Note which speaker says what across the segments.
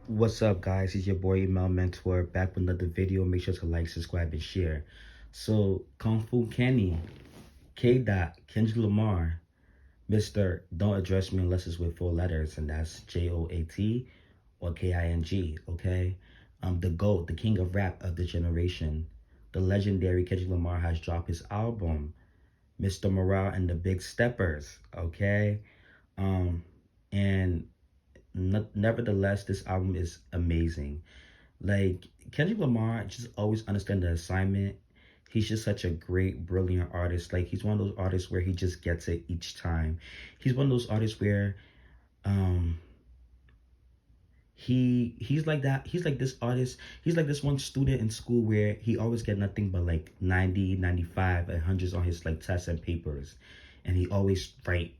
Speaker 1: What's up, guys? It's your boy Email Mentor back with another video. Make sure to like, subscribe, and share. So, Kung Fu Kenny, K. Dot, Kendrick Lamar, Mr. Don't Address Me Unless It's with 4 letters, and that's JOAT or KING, okay? The GOAT, the king of rap of the generation. The legendary Kendrick Lamar has dropped his album, Mr. Morale and the Big Steppers, okay? Um, and nevertheless, this album is amazing. Like, Kendrick Lamar just always understand the assignment. He's just such a great, brilliant artist. Like, he's one of those artists where he just gets it each time. He's one of those artists where um he's like that. He's like this artist. He's like this one student in school where he always get nothing but like 90, 95, and hundreds on his like tests and papers. And he always write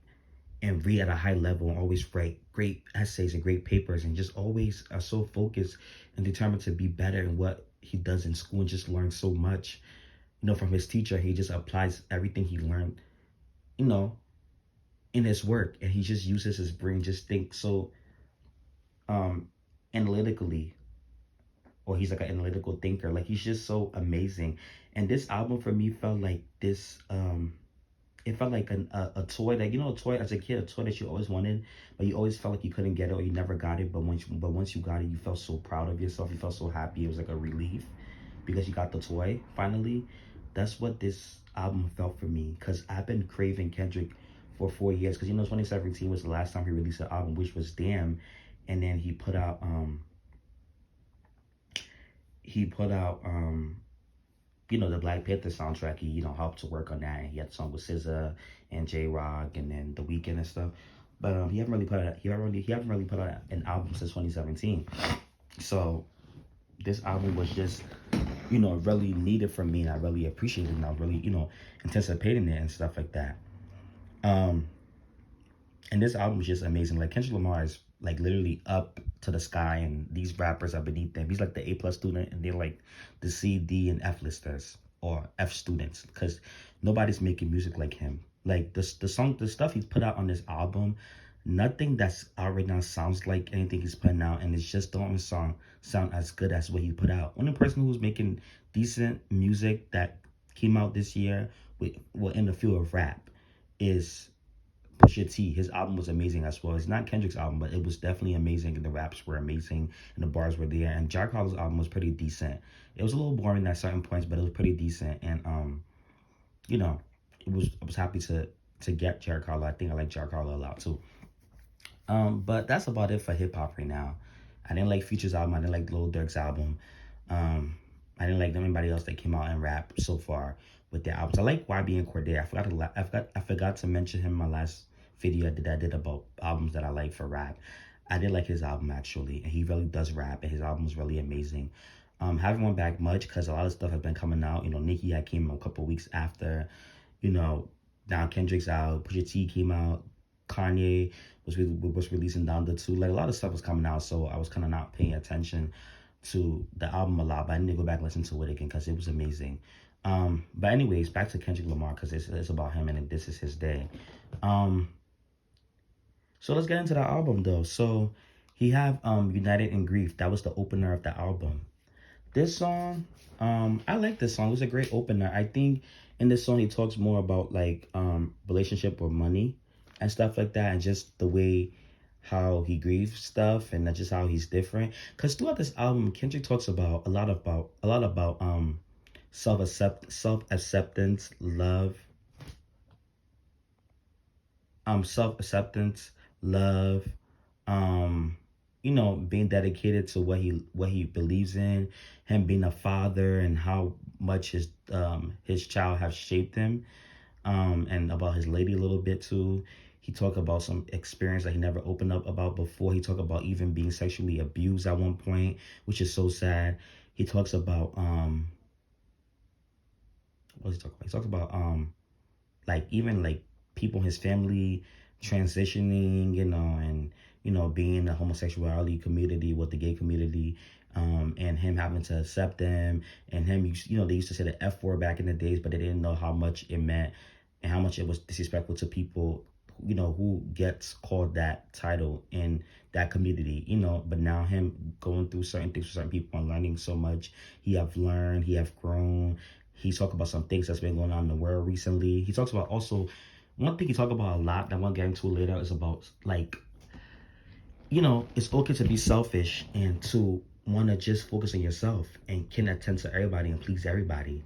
Speaker 1: and read at a high level and always write great essays and great papers and just always are so focused and determined to be better in what he does in school and just learn so much, from his teacher. He just applies everything he learned, you know, in his work, and he just uses his brain, just think so um analytically, or he's like an analytical thinker. Like, he's just so amazing. And this album for me felt like this it felt like a toy that, a toy as a kid, a toy that you always wanted, but you always felt like you couldn't get it or you never got it. But once you got it, you felt so proud of yourself. You felt so happy. It was like a relief because you got the toy finally. That's what this album felt for me, because I've been craving Kendrick for 4 years. Because 2017 was the last time he released an album, which was Damn, and then he put out the Black Panther soundtrack. He, helped to work on that. And he had a song with SZA and J Rock and then The Weeknd and stuff. But he haven't really put out an album since 2017. So this album was just, really needed for me, and I really appreciated it, and I was really, anticipating it and stuff like that. Um and this album is just amazing. Like, Kendrick Lamar is like literally up to the sky, and these rappers are beneath them. He's like the A+ student, and they're like the C, D, and F listers or F students, because nobody's making music like him. Like, the stuff he's put out on this album, nothing that's out right now sounds like anything he's putting out, and it's just don't sound as good as what he put out. Only person who's making decent music that came out this year in the field of rap is Pusha T. His album was amazing as well. It's not Kendrick's album, but it was definitely amazing, and the raps were amazing, and the bars were there. And Jack Harlow's album was pretty decent. It was a little boring at certain points, but it was pretty decent. And you know, I was happy to get Jack Harlow. I think I like Jack Harlow a lot too. But that's about it for hip hop right now. I didn't like Future's album. I didn't like Lil Durk's album. I didn't like anybody else that came out and rap so far with their albums. I like YB and Cordae. I forgot to mention him in my last video I did about albums that I like for rap. I did like his album actually, and he really does rap, and his album is really amazing. Haven't went back much because a lot of stuff has been coming out. Nicki had came a couple weeks after. Now Kendrick's out. Pusha T came out. Kanye was releasing Down the Two. Like, a lot of stuff was coming out, so I was kind of not paying attention to the album a lot, but I need to go back and listen to it again because it was amazing. But anyways, back to Kendrick Lamar, because it's about him and this is his day. So let's get into the album though. So he have United in Grief. That was the opener of the album. This song, I like this song. It was a great opener. I think in this song he talks more about like relationship or money and stuff like that, and just the way how he grieves stuff, and that's just how he's different. Because throughout this album, Kendrick talks about a lot about self acceptance, love, self acceptance, love, being dedicated to what he believes in, him being a father, and how much his child have shaped him, and about his lady a little bit too. He talked about some experience that he never opened up about before. He talked about even being sexually abused at one point, which is so sad. He talks about what does he talk about? He talks about like even like people in his family transitioning, and being in the homosexuality community with the gay community, and him having to accept them, and him, they used to say the F word back in the days, but they didn't know how much it meant and how much it was disrespectful to people who gets called that title in that community, but now him going through certain things with certain people and learning so much. He have learned, he have grown. He talked about some things that's been going on in the world recently. He talks about also, one thing he talked about a lot that I want to get into later is about, like, it's okay to be selfish and to want to just focus on yourself and can attend to everybody and please everybody.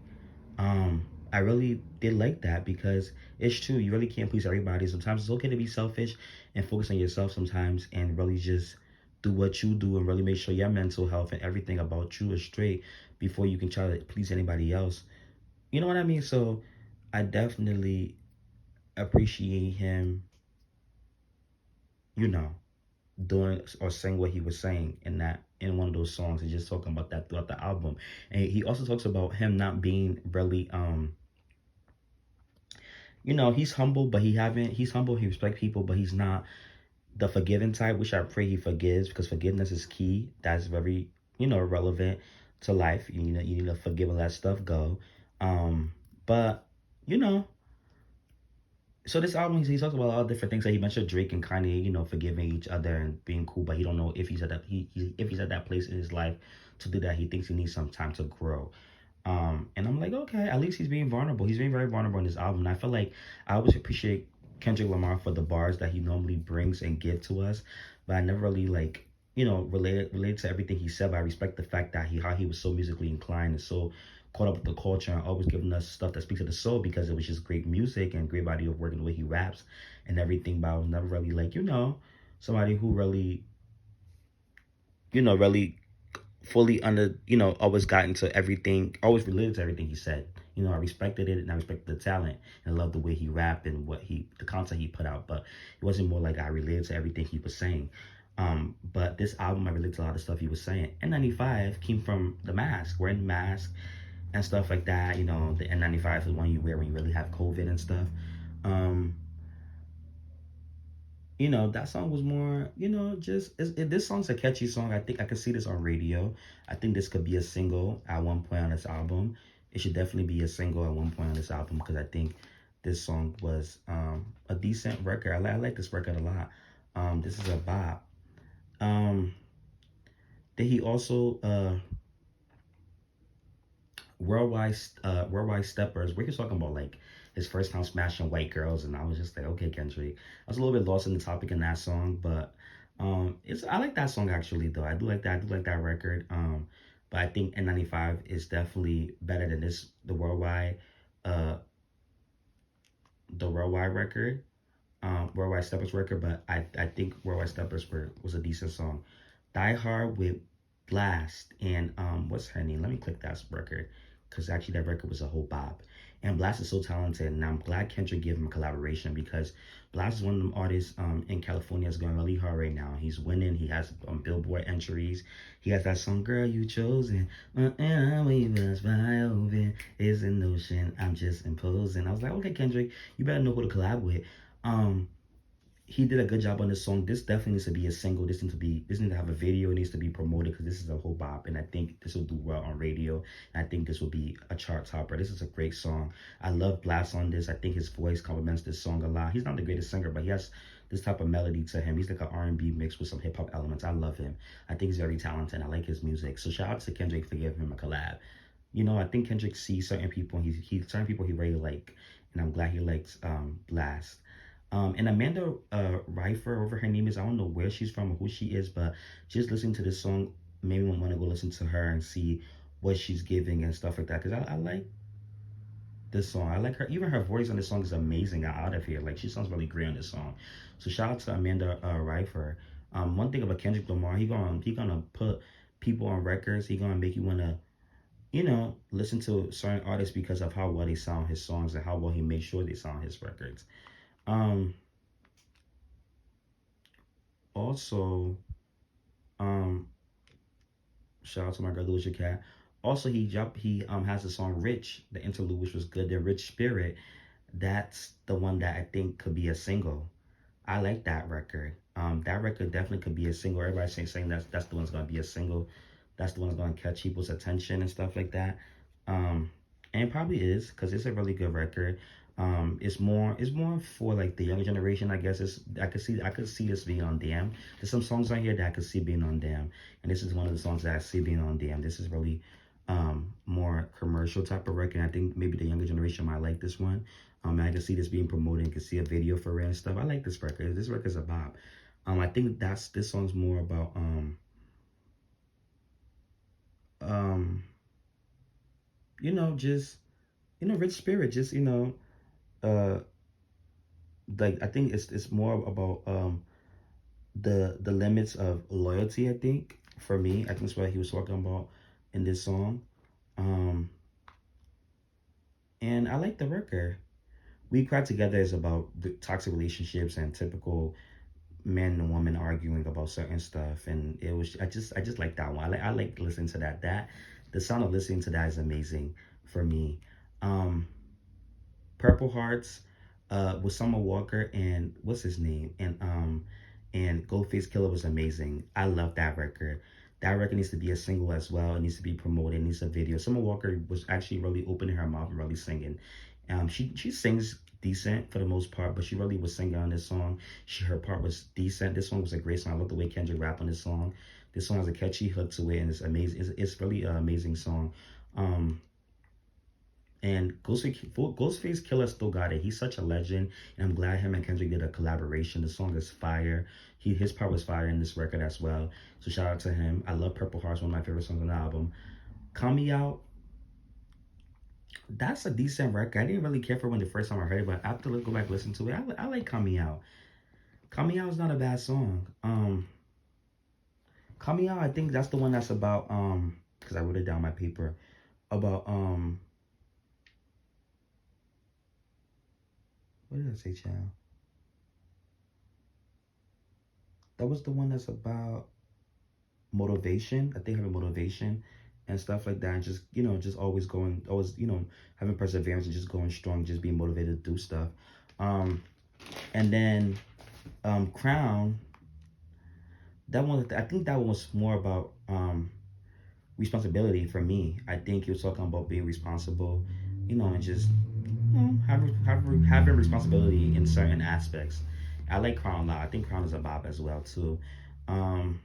Speaker 1: I really did like that because it's true. You really can't please everybody. Sometimes it's okay to be selfish and focus on yourself sometimes and really just do what you do and really make sure your mental health and everything about you is straight before you can try to please anybody else. You know what I mean? So I definitely appreciate him, you know, doing or saying what he was saying in one of those songs and just talking about that throughout the album. And he also talks about him not being really he's humble, but he's humble, he respects people, but he's not the forgiving type, which I pray he forgives because forgiveness is key. That's very, relevant to life. You need to forgive and let stuff go. But you know, so this album, he talks about all different things. Like he mentioned Drake and Kanye, forgiving each other and being cool, but he don't know if he's at that if he's at that place in his life to do that. He thinks he needs some time to grow. And I'm like, okay, at least he's being vulnerable. He's being very vulnerable in this album. And I feel like I always appreciate Kendrick Lamar for the bars that he normally brings and give to us, but I never really like, related to everything he said. But I respect the fact that how he was so musically inclined and so caught up with the culture and always giving us stuff that speaks to the soul because it was just great music and great body of work and the way he raps and everything. But I was never really like, somebody who really, really fully always got into everything, always related to everything he said. I respected it and I respected the talent and loved the way he rapped and the content he put out. But it wasn't more like I related to everything he was saying. But this album, I related to a lot of stuff he was saying. N95 came from the mask, wearing the mask and stuff like that. The N95 is the one you wear when you really have COVID and stuff. Um, that song was more, this song's a catchy song. I think I could see this on radio. I think this could be a single at one point on this album. It should definitely be a single at one point on this album because I think this song was a decent record. I like this record a lot. This is a bop. Then he also Worldwide Steppers, where he's talking about like his first time smashing white girls, and I was just like, okay, Kendrick. I was a little bit lost in the topic in that song, but I like that song actually though. I do like that. I do like that record. But I think N95 is definitely better than uh the Worldwide record, Worldwide Steppers record. But I think Worldwide Steppers was a decent song. Die Hard with Blast and what's her name? Let me click that record because actually that record was a whole bop. And Blast is so talented, and I'm glad Kendrick gave him a collaboration because Blast is one of them artists in California that's going really hard right now. He's winning. He has Billboard entries. He has that song "Girl You Chosen." We must fly over is an ocean. I'm just imposing. I was like, okay, Kendrick, you better know who to collab with. He did a good job on this song. This definitely needs to be a single. This needs to have a video. It needs to be promoted because this is a whole bop, and I think this will do well on radio. And I think this will be a chart topper. This is a great song. I love Blast on this. I think his voice complements this song a lot. He's not the greatest singer, but he has this type of melody to him. He's like an R&B mixed with some hip hop elements. I love him. I think he's very talented. I like his music. So shout out to Kendrick for giving him a collab. I think Kendrick sees certain people. And certain people he really like, and I'm glad he likes Blast. And Amanda Reifer, over her name is, I don't know where she's from or who she is, but just listening to this song made me want to go listen to her and see what she's giving and stuff like that. Because I like this song. I like her. Even her voice on this song is amazing. Out of here. Like, she sounds really great on this song. So shout out to Amanda Reifer. One thing about Kendrick Lamar, he gonna put people on records. He gonna make you want to, listen to certain artists because of how well they sound his songs and how well he makes sure they sound his records. Also, shout out to my girl Lucia Cat. Also, he has the song Rich, the interlude, which was good. The Rich Spirit, that's the one that I think could be a single. I like that record. That record definitely could be a single. Everybody's saying that's the one that's gonna be a single. That's the one that's gonna catch people's attention and stuff like that. And it probably is because it's a really good record. It's more for like the younger generation, I guess. I could see this being on Damn. There's some songs on here that I could see being on Damn, and this is one of the songs that I see being on Damn. This is really more commercial type of record. I think maybe the younger generation might like this one. I can see this being promoted. I can see a video for it and stuff. I like this record. This record's a bop. I think this song's more about um just rich spirit, just uh like I think it's more about the limits of loyalty. I think for me, I think that's what he was talking about in this song. Um, and I like the record. We Cry Together is about the toxic relationships and typical men and women arguing about certain stuff, and it was I just like that one. I like listening to that the sound of listening to that is amazing for me. Um, Purple Hearts, with Summer Walker and what's his name, and Ghostface Killer was amazing. I love that record. That record needs to be a single as well. It needs to be promoted. It needs a video. Summer Walker was actually really opening her mouth and really singing. She sings decent for the most part, but she really was singing on this song. Her part was decent. This song was a great song. I love the way Kendrick rap on this song. This song has a catchy hook to it, and it's amazing. It's really an amazing song. Um, and Ghostface Killer still got it. He's such a legend, and I'm glad him and Kendrick did a collaboration. The song is fire. His part was fire in this record as well. So shout out to him. I love Purple Hearts, one of my favorite songs on the album. Call Me Out, that's a decent record. I didn't really care for it when the first time I heard it, but after go back listen to it, I like Call Me Out. Call Me Out is not a bad song. Call Me Out, I think that's the one that's about because I wrote it down on my paper about what did I say, child? That was the one that's about motivation. I think having motivation and stuff like that. And just, just always going, always, having perseverance and just going strong, just being motivated to do stuff. Um, and then Crown, that one, I think that one was more about responsibility for me. I think he was talking about being responsible, and just having responsibility in certain aspects. I like Crown a lot. I think Crown is a bop as well too. Um,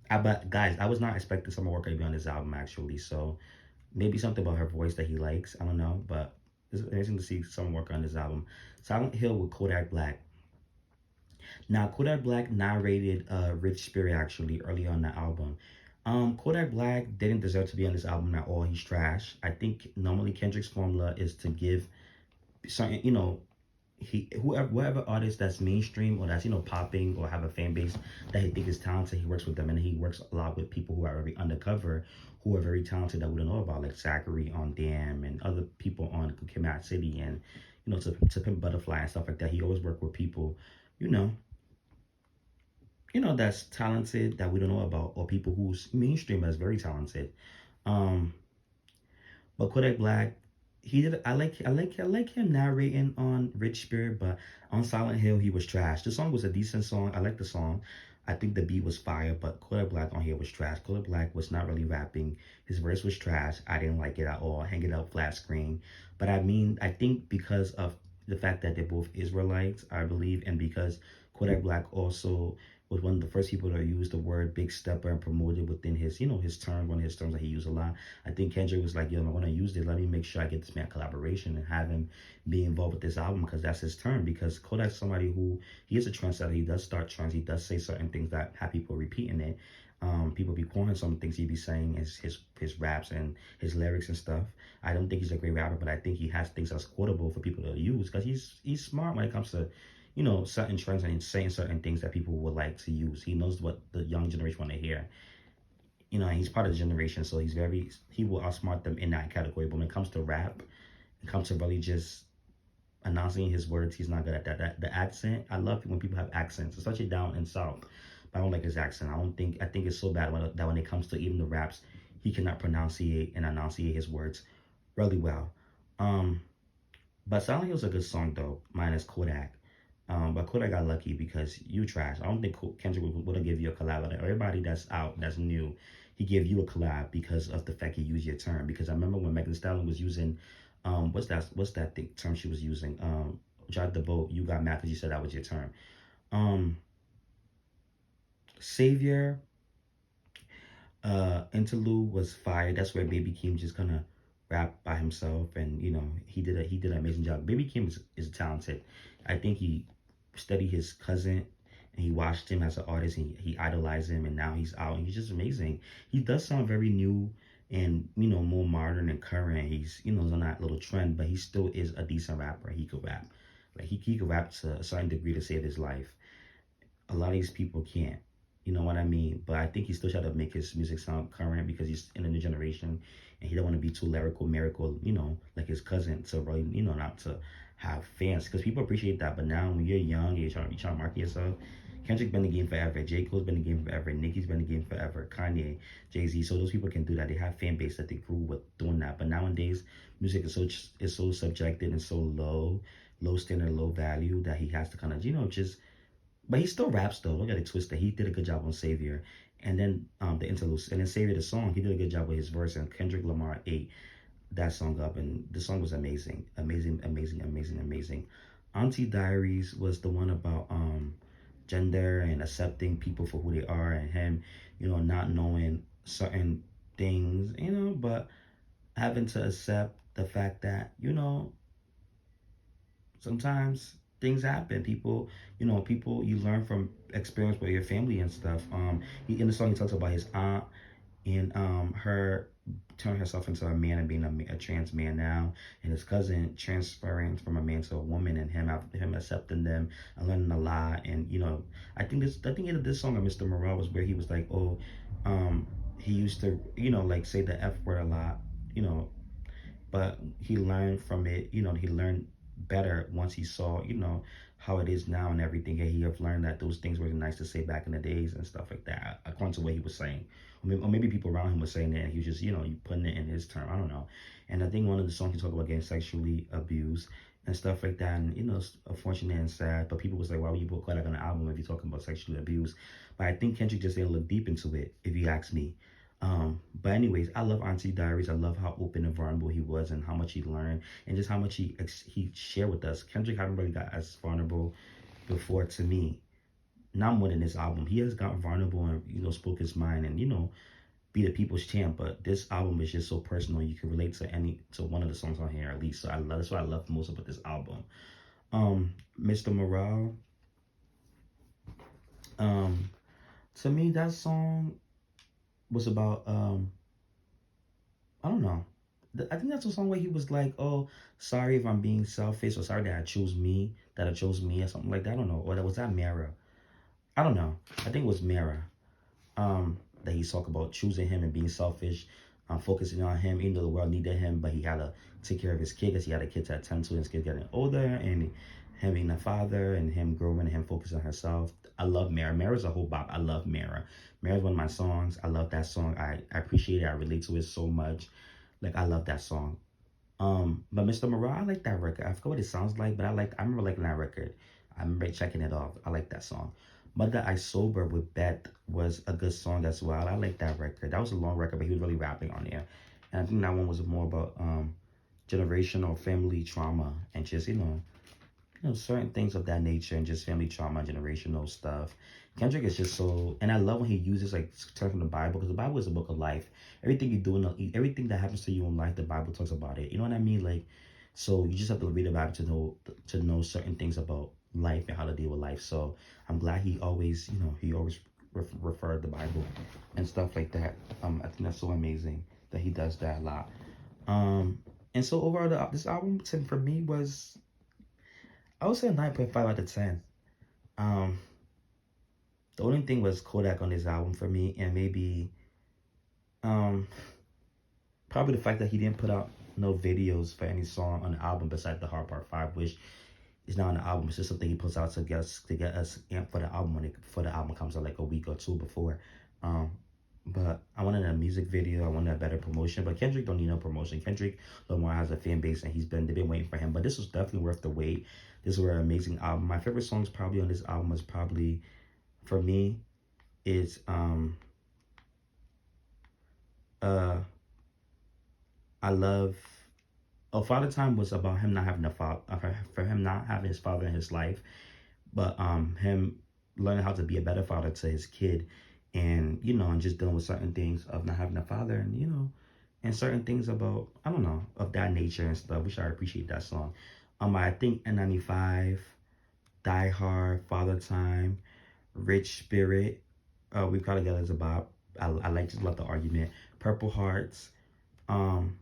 Speaker 1: but guys, I was not expecting Summer Walker to be on this album actually. So maybe something about her voice that he likes. I don't know, but it's amazing to see Summer Walker on this album. Silent Hill with Kodak Black. Now Kodak Black narrated Rich Spirit actually early on the album. Kodak Black didn't deserve to be on this album at all. He's trash. I think normally Kendrick's formula is to give certain, whoever artist that's mainstream or that's popping or have a fan base that he think is talented, he works with them, and he works a lot with people who are very undercover, who are very talented that we don't know about, like Zachary on Damn and other people on Kim City, and to Pimp Butterfly and stuff like that. He always work with people, you know, that's talented that we don't know about, or people who's mainstream that's very talented. Um, but Kodak Black, he did. I like him narrating on Rich Spirit, but on Silent Hill he was trash. The song was a decent song. I like the song. I think the beat was fire, but Kodak Black on here was trash. Kodak Black was not really rapping. His verse was trash. I didn't like it at all. Hang it out flat screen. But I mean, I think because of the fact that they're both Israelites, I believe, and because Kodak Black also was one of the first people to use the word big stepper and promote it within his, his term, one of his terms that he used a lot. I think Kendrick was like, yo, I want to use this. Let me make sure I get this man collaboration and have him be involved with this album because that's his term. Because Kodak's somebody who, he is a trendsetter. He does start trends. He does say certain things that have people repeating it. People be quoting some things he be saying as his raps and his lyrics and stuff. I don't think he's a great rapper, but I think he has things that's quotable for people to use because he's smart when it comes to certain trends and saying certain things that people would like to use. He knows what the young generation want to hear. And he's part of the generation, so he will outsmart them in that category. But when it comes to rap, it comes to really just announcing his words, he's not good at that. The accent, I love when people have accents, especially down in South. But I don't like his accent. I think it's so bad that when it comes to even the raps, he cannot pronunciate and enunciate his words really well. Um, but Silent Hill's a good song though, minus Kodak. But Kodak got lucky because you trash. I don't think Kendrick would have give you a collab. Everybody that's out, that's new, he gave you a collab because of the fact he used your term. Because I remember when Megan Thee Stallion was using what's that thing, term she was using? Drive the boat. You got mad because you said that was your term. Um, Savior, interlude was fire. That's where Baby Keem just kind of rap by himself, and he did an amazing job. Baby Keem is talented. I think he studied his cousin, and he watched him as an artist, and he idolized him, and now he's out, and he's just amazing. He does sound very new and more modern and current. He's he's on that little trend, but he still is a decent rapper. He could rap, like he could rap to a certain degree to save his life. A lot of these people can't. You know what I mean? But I think he still try to make his music sound current because he's in a new generation and he don't want to be too lyrical, miracle, like his cousin to really, not to have fans because people appreciate that. But now when you're young, you're trying to market yourself. Kendrick been in the game forever. J. Cole's been in the game forever. Nicki's been in the game forever. Kanye, Jay-Z. So those people can do that. They have fan base that they grew with doing that. But nowadays, music is so subjected and so low standard, low value that he has to kind of just but he still raps though. Don't get it twisted. He did a good job on Savior. And then the interlude. And then Savior the song, he did a good job with his verse. And Kendrick Lamar ate that song up. And the song was amazing. Amazing, amazing, amazing, amazing. Auntie Diaries was the one about gender and accepting people for who they are and him, not knowing certain things, but having to accept the fact that, sometimes things happen. People you learn from experience with your family and stuff. He in the song he talks about his aunt and her turning herself into a man and being a trans man now, and his cousin transferring from a man to a woman, and him accepting them and learning a lot. And I think this song of Mr. Morale was where he was like, oh, he used to like say the F word a lot, you know, but he learned from it. He learned better once he saw, how it is now and everything. And he have learned that those things were nice to say back in the days and stuff like that, according to what he was saying. Or maybe people around him were saying that, and he was just, you putting it in his term. I don't know. And I think one of the songs he talked about getting sexually abused and stuff like that, and it's unfortunate and sad. But people was like, why would you put that on an album if you're talking about sexually abuse? But I think Kendrick just didn't look deep into it, if you ask me. But anyways, I love Auntie Diaries. I love how open and vulnerable he was, and how much he learned, and just how much he shared with us. Kendrick haven't really got as vulnerable before to me. Not more than this album. He has gotten vulnerable and spoke his mind and be the people's champ. But this album is just so personal. You can relate to one of the songs on here at least. So that's what I love most about this album. Mr. Morale. To me, that song was about I don't know. I think that's a song where he was like, "Oh, sorry if I'm being selfish, or sorry that I chose me, or something like that." I don't know. Or that was that Mara. I don't know. I think it was Mara. That he's talking about choosing him and being selfish, focusing on him, even though the world needed him, but he had to take care of his kid because he had a kid to attend to, and his kid getting older, and him being a father, and him growing, and him focusing on herself. I love Mara. Mara's a whole bop. I love Mara. Mara's one of my songs. I love that song. I appreciate it. I relate to it so much. Like, I love that song. But Mr. Morale, I like that record. I forgot what it sounds like, but I remember liking that record. I remember checking it off. I like that song. Mother I Sober with Beth was a good song as well. I like that record. That was a long record, but he was really rapping on there. And I think that one was more about generational family trauma and just, certain things of that nature, and just family trauma, generational stuff. Kendrick is just so, and I love when he uses like terms from the Bible, because the Bible is a book of life. Everything you do, everything that happens to you in life, the Bible talks about it. You know what I mean? Like, so you just have to read the Bible to know certain things about life and how to deal with life. So I'm glad he always, referred the Bible and stuff like that. I think that's so amazing that he does that a lot. And so overall, this album for me was, I would say, a 9.5 out of 10. The only thing was Kodak on this album for me, and maybe probably the fact that he didn't put out no videos for any song on the album besides the Hard Part 5, which is not on the album. It's just something he puts out to get us amped for the album before the album comes out, like a week or two before. But I wanted a music video. I wanted a better promotion. But Kendrick don't need no promotion. Kendrick Lamar has a fan base, and they've been waiting for him. But this was definitely worth the wait. This was an amazing album. My favorite songs probably on this album was probably, for me, is I love Oh, Father Time was about him not having a father, for him not having his father in his life, but him learning how to be a better father to his kid, and and just dealing with certain things of not having a father, and and certain things about, I don't know, of that nature and stuff, which I appreciate that song. I think N95, Die Hard, Father Time, Rich Spirit, We Call Together as a Bop. I like, just love the argument. Purple Hearts, um,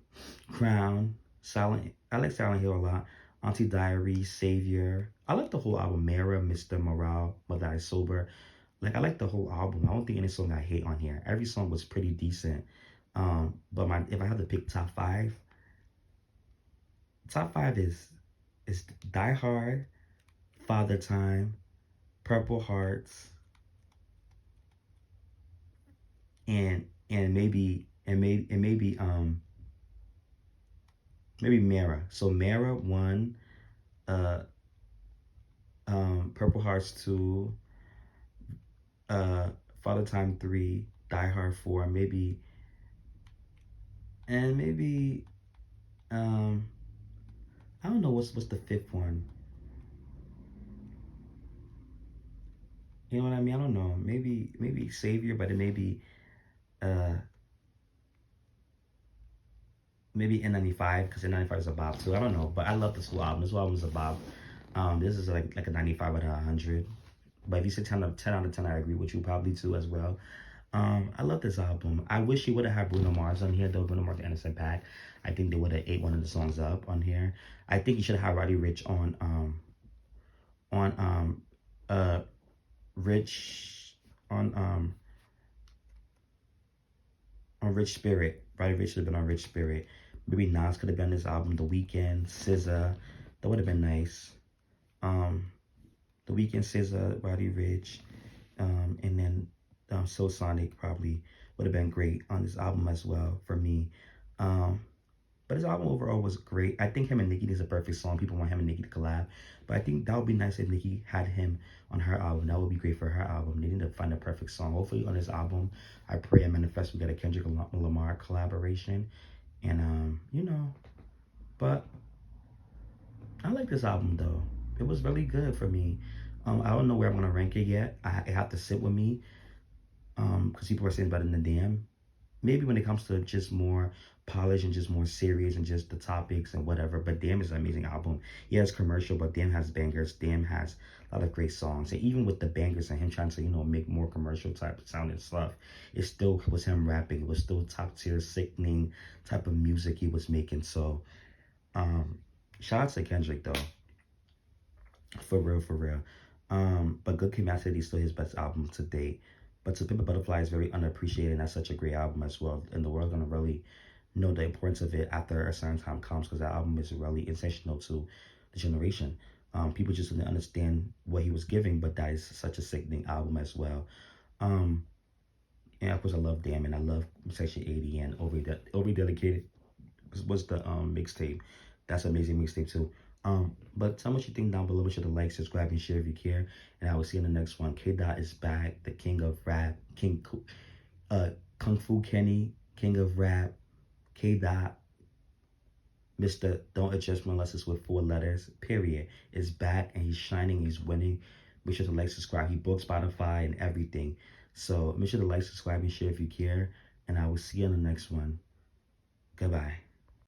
Speaker 1: Crown, Silent. I like Silent Hill a lot. Auntie Diary, Savior. I like the whole album. Mara, Mr. Morale, Mother I Sober. Like, I like the whole album. I don't think any song I hate on here. Every song was pretty decent. But if I had to pick top five is Die Hard, Father Time, Purple Hearts, and maybe Mara. So Mara one, uh Purple Hearts two, uh Father Time three, Die Hard four, maybe um I don't know what's the fifth one. You know what I mean? I don't know. Maybe Savior, but it uh maybe N95, because N95 is a bop too. I don't know, but I love this whole album. This whole album is a bop. This is like a 95 out of 100. But if you say 10 out of 10, I agree with you probably too as well. I love this album. I wish he would have had Bruno Mars on here though. Bruno Mars and Anderson .Paak. I think they would have ate one of the songs up on here. I think he should have had Roddy Rich on uh Rich on Rich Spirit. Roddy Rich should have been on Rich Spirit. Maybe Nas could have been on this album. The Weeknd, SZA. That would have been nice. Um, The Weeknd, SZA, Roddy Rich, and then So Sonic probably would have been great on this album as well for me. Um, but his album overall was great. I think him and Nicki is a perfect song. People want him and Nicki to collab. But I think that would be nice if Nicki had him on her album. That would be great for her album. They need to find a perfect song. Hopefully on his album, I pray and manifest we get a Kendrick Lamar collaboration. And, but I like this album though. It was really good for me. I don't know where I'm gonna rank it yet. It have to sit with me. Because people are saying better than Damn. Maybe when it comes to just more polish and just more serious and just the topics and whatever. But Damn is an amazing album. Yeah, it's commercial, but Damn has bangers. Damn has a lot of great songs. And even with the bangers and him trying to, make more commercial type of sound and stuff, it still was him rapping. It was still top tier, sickening type of music he was making. So, shout out to Kendrick though. For real, for real. But Good Kid, Mad City is still his best album to date. But To Pimp a Butterfly is very unappreciated, and that's such a great album as well. And the world's gonna really know the importance of it after a certain time comes, because that album is really essential to the generation. People just didn't understand what he was giving, but that is such a sickening album as well. Um, and of course, I love Damn, and I love Section 80 and Over Dedicated was the mixtape. That's an amazing mixtape too. But tell me what you think down below. Be sure to like, subscribe, and share if you care. And I will see you in the next one. K Dot is back, the king of rap, Kung Fu Kenny, king of rap. K Dot, Mr. Don't Adjust Me Unless it's with 4 letters, period, is back, and he's shining, he's winning. Make sure to like, subscribe. He booked Spotify and everything. So make sure to like, subscribe, and share if you care. And I will see you in the next one. Goodbye.